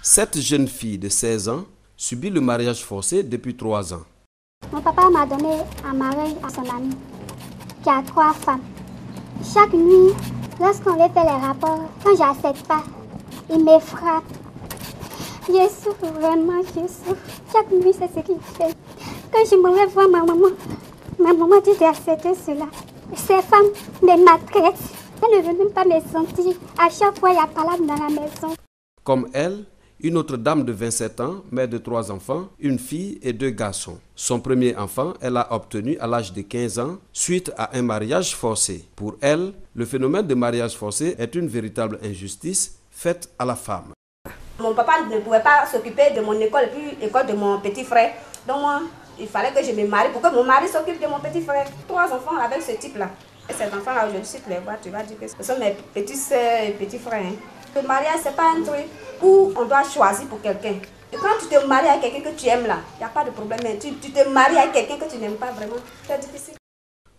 Cette jeune fille de 16 ans subit le mariage forcé depuis 3 ans. Mon papa m'a donné un mari à son ami qui a 3 femmes. Chaque nuit, lorsqu'on veut faire les rapports, quand je n'accepte pas, il me frappe. Je souffre vraiment, je souffre. Chaque nuit, c'est ce qu'il fait. Quand je me lève voir ma maman dit d'accepter cela. Ces femmes me maltraitent. Elle ne veut même pas me sentir. À chaque fois, il y a palabre dans la maison. Comme elle, une autre dame de 27 ans, mère de 3 enfants, une fille et 2 garçons. Son premier enfant, elle l'a obtenu à l'âge de 15 ans suite à un mariage forcé. Pour elle, le phénomène de mariage forcé est une véritable injustice faite à la femme. Mon papa ne pouvait pas s'occuper de mon école et puis l'école de mon petit frère. Donc moi, il fallait que je me marie pour que mon mari s'occupe de mon petit frère. 3 enfants avec ce type-là. Et ces enfants-là, aujourd'hui, si tu les vois, tu vas dire que ce sont mes petites soeurs et petits frères. Le mariage, ce n'est pas un truc où on doit choisir pour quelqu'un. Et quand tu te maries avec quelqu'un que tu aimes là, il n'y a pas de problème. Mais tu te maries avec quelqu'un que tu n'aimes pas vraiment, c'est difficile.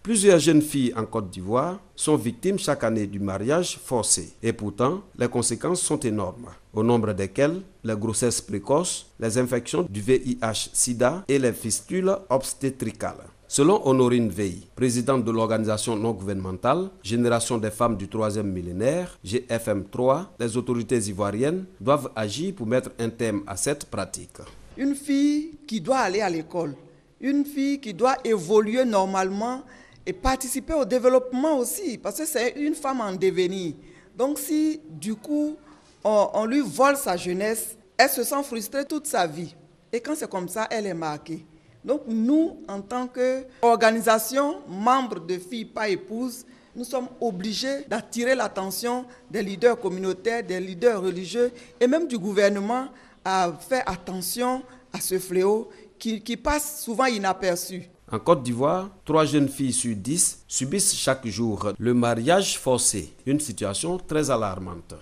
Plusieurs jeunes filles en Côte d'Ivoire sont victimes chaque année du mariage forcé. Et pourtant, les conséquences sont énormes, au nombre desquelles les grossesses précoces, les infections du VIH-Sida et les fistules obstétricales. Selon Honorine Veil, présidente de l'organisation non gouvernementale Génération des femmes du 3e millénaire, GFM3, les autorités ivoiriennes doivent agir pour mettre un terme à cette pratique. Une fille qui doit aller à l'école, une fille qui doit évoluer normalement et participer au développement aussi, parce que c'est une femme en devenir. Donc si du coup on lui vole sa jeunesse, elle se sent frustrée toute sa vie. Et quand c'est comme ça, elle est marquée. Donc nous, en tant qu'organisation, membres de Filles pas épouses, nous sommes obligés d'attirer l'attention des leaders communautaires, des leaders religieux et même du gouvernement à faire attention à ce fléau qui passe souvent inaperçu. En Côte d'Ivoire, 3 jeunes filles sur 10 subissent chaque jour le mariage forcé, une situation très alarmante.